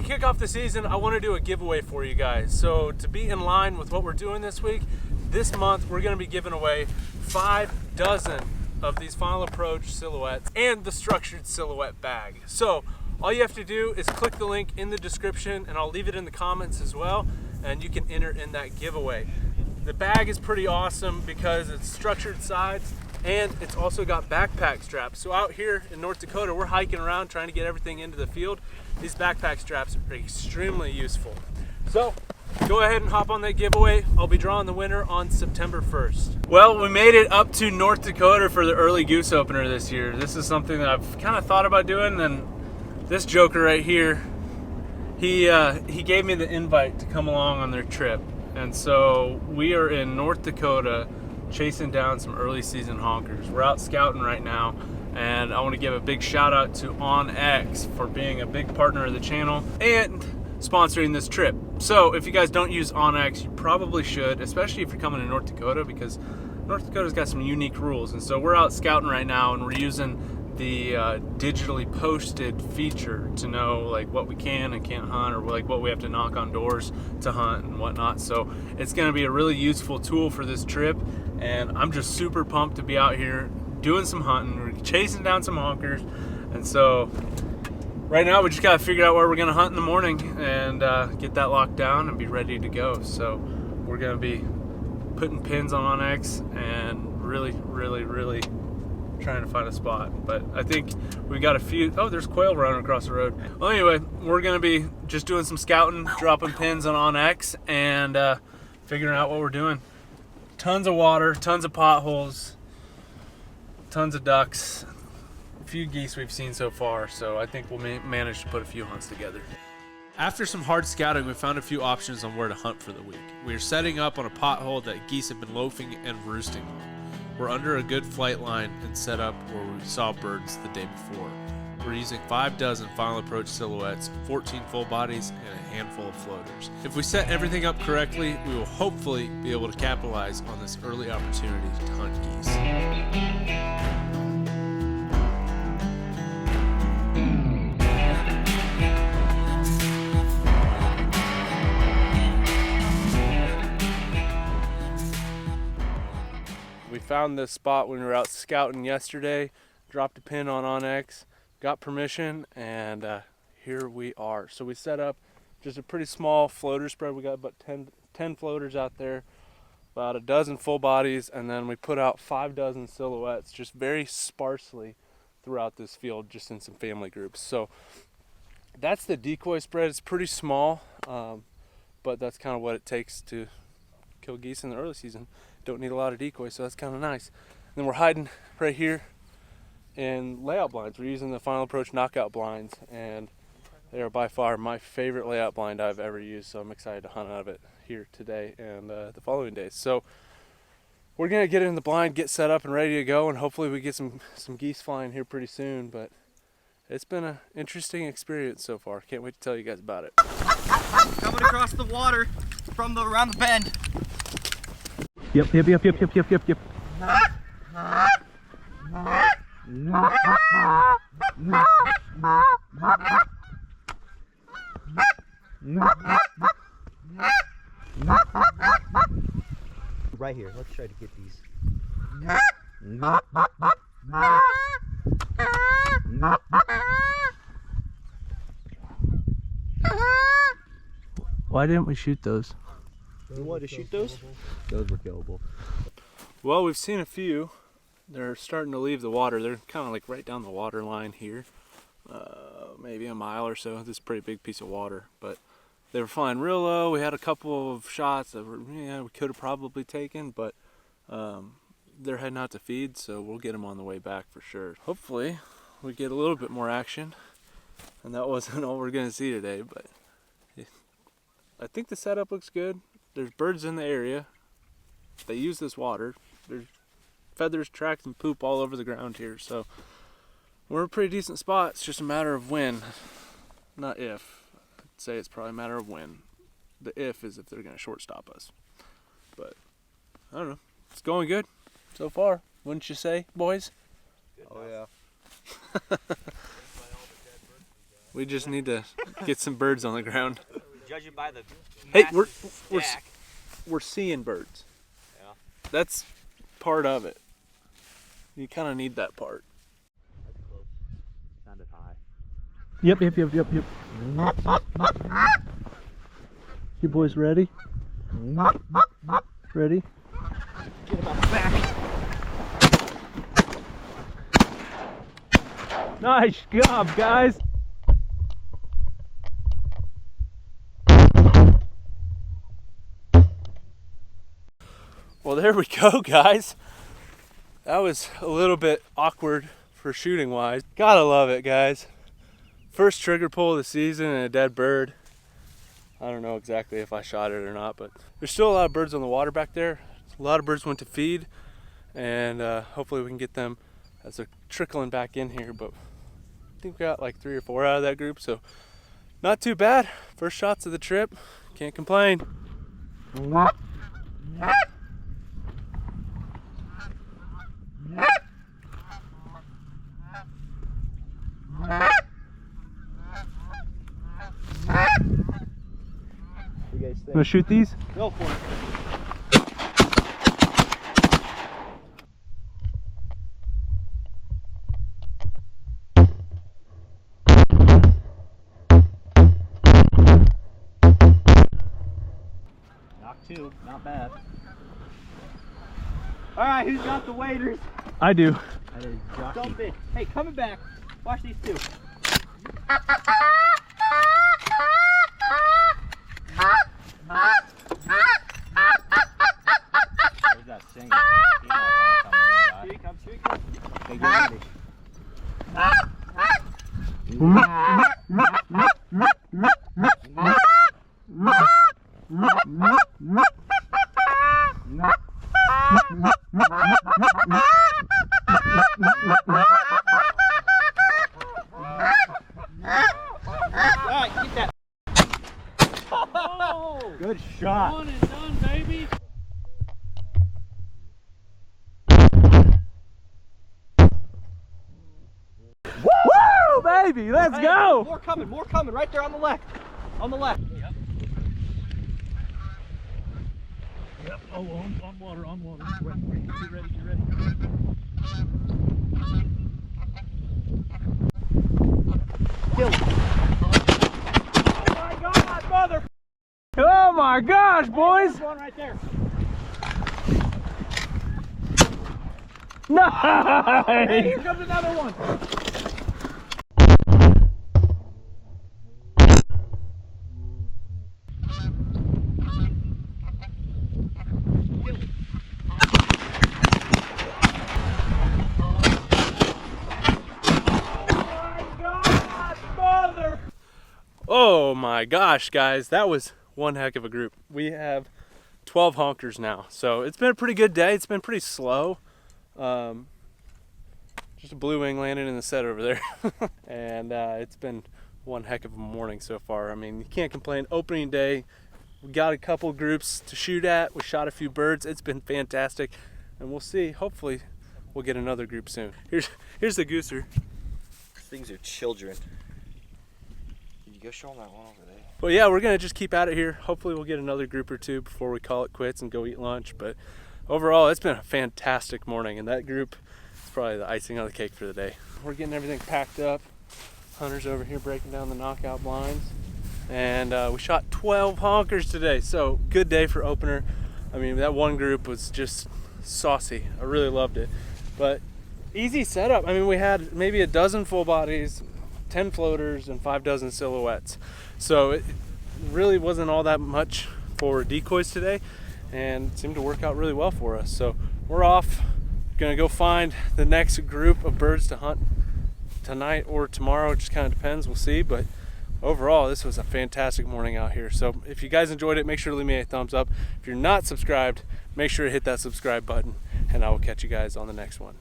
kick off the season, I want to do a giveaway for you guys. So to be in line with what we're doing this week, this month we're going to be giving away 5 dozen of these Final Approach silhouettes and the structured silhouette bag. So all you have to do is click the link in the description, and I'll leave it in the comments as well, and you can enter in that giveaway. The bag is pretty awesome because it's structured sides and it's also got backpack straps. So out here in North Dakota, we're hiking around trying to get everything into the field. These backpack straps are extremely useful. So go ahead and hop on that giveaway. I'll be drawing the winner on September 1st. Well, we made it up to North Dakota for the early goose opener this year. This is something that I've kind of thought about doing, and this joker right here, he gave me the invite to come along on their trip. And so we are in North Dakota chasing down some early season honkers. We're out scouting right now, and I want to give a big shout out to OnX for being a big partner of the channel and sponsoring this trip. So if you guys don't use OnX, you probably should, especially if you're coming to North Dakota, because North Dakota's got some unique rules. And so we're out scouting right now, and we're using the digitally posted feature to know like what we can and can't hunt, or like what we have to knock on doors to hunt and whatnot. So it's going to be a really useful tool for this trip, and I'm just super pumped to be out here doing some hunting. We're chasing down some honkers, and so right now we just got to figure out where we're going to hunt in the morning and get that locked down and be ready to go. So we're going to be putting pins on OnX and really trying to find a spot. But I think we got a few. Oh, there's quail running across the road. Well, anyway, we're gonna be just doing some scouting, dropping pins on OnX, and figuring out what we're doing. Tons of water, tons of potholes, tons of ducks, a few geese we've seen so far, so I think we'll manage to put a few hunts together. After some hard scouting, we found a few options on where to hunt for the week. We are setting up on a pothole that geese have been loafing and roosting on. We're under a good flight line and set up where we saw birds the day before. We're using 5 dozen Final Approach silhouettes, 14 full bodies, and a handful of floaters. If we set everything up correctly, we will hopefully be able to capitalize on this early opportunity to hunt geese. We found this spot when we were out scouting yesterday, dropped a pin on OnX, got permission, and here we are. So we set up just a pretty small floater spread. We got about 10 floaters out there, about a dozen full bodies, and then we put out 5 dozen silhouettes just very sparsely throughout this field, just in some family groups. So that's the decoy spread. It's pretty small, but that's kind of what it takes to kill geese in the early season. Don't need a lot of decoys, so that's kind of nice. And then we're hiding right here in layout blinds. We're using the Final Approach knockout blinds, and they are by far my favorite layout blind I've ever used, so I'm excited to hunt out of it here today and the following days. So we're gonna get in the blind, get set up and ready to go, and hopefully we get some geese flying here pretty soon. But it's been an interesting experience so far. Can't wait to tell you guys about it. Coming across the water from around the bend. Yep. Right here, let's try to get these. Why didn't we shoot those? You wanted to shoot those? Those were killable. Well, we've seen a few. They're starting to leave the water. They're kind of like right down the water line here. Maybe a mile or so. This is a pretty big piece of water, but they were flying real low. We had a couple of shots that were, we could have probably taken, but they're heading out to feed, so we'll get them on the way back for sure. Hopefully we get a little bit more action, and that wasn't all we're gonna see today, but I think the setup looks good. There's birds in the area. They use this water. There's feathers, tracks, and poop all over the ground here, so we're in a pretty decent spot. It's just a matter of when, not if. I'd say it's probably a matter of when. The if is if they're gonna shortstop us. But I don't know. It's going good so far, wouldn't you say, boys? Oh yeah. We just need to get some birds on the ground. Judging by the Hey, stack. we're seeing birds. Yeah. That's part of it. You kind of need that part. That's close. Sounded high. Yep. You boys ready? Ready? Get him on the back. Nice job, guys. Well, there we go, guys. That was a little bit awkward for shooting wise. Gotta love it, guys. First trigger pull of the season and a dead bird. I don't know exactly if I shot it or not, but there's still a lot of birds on the water back there. A lot of birds went to feed, and hopefully we can get them as they're trickling back in here. But I think we got like 3 or 4 out of that group, so not too bad. First shots of the trip, can't complain. You guys think? Wanna shoot these? Go for it. Knock 2, not bad. All right, who's got the waders? I do. That is jockey. Jump in. Hey, coming back. Watch these two. Where's that singer? He might wanna come in, Here he comes. Here he comes. Hey, get ready. All right, get that. Oh, Good shot. one and done, baby. Woo, baby, let's Hey, go. More coming, right there on the left. On the left. Yep. Oh, on water. Get ready. Kill him. Oh my God, mother! Oh my gosh, boys! There's one right there. Hey, Nice! here comes another one. Oh my gosh, guys, that was one heck of a group. We have 12 honkers now, so it's been a pretty good day. It's been pretty slow. Just a blue wing landing in the set over there. And it's been one heck of a morning so far. I mean, you can't complain. Opening day, we got a couple groups to shoot at. We shot a few birds. It's been fantastic, and we'll see. Hopefully we'll get another group soon. Here's the gooser. These things are children. Can you go show them that one over there? Well, yeah, we're gonna just keep at it here. Hopefully we'll get another group or two before we call it quits and go eat lunch. But overall, it's been a fantastic morning, and that group is probably the icing on the cake for the day. We're getting everything packed up. Hunter's over here breaking down the knockout blinds. And we shot 12 honkers today, so good day for opener. I mean, that one group was just saucy. I really loved it. But easy setup. I mean, we had maybe a dozen full bodies, 10 floaters, and 5 dozen silhouettes. So it really wasn't all that much for decoys today, and it seemed to work out really well for us. So we're off, gonna go find the next group of birds to hunt tonight or tomorrow. It just kind of depends, we'll see. But overall, this was a fantastic morning out here. So if you guys enjoyed it, make sure to leave me a thumbs up. If you're not subscribed, make sure to hit that subscribe button, and I will catch you guys on the next one.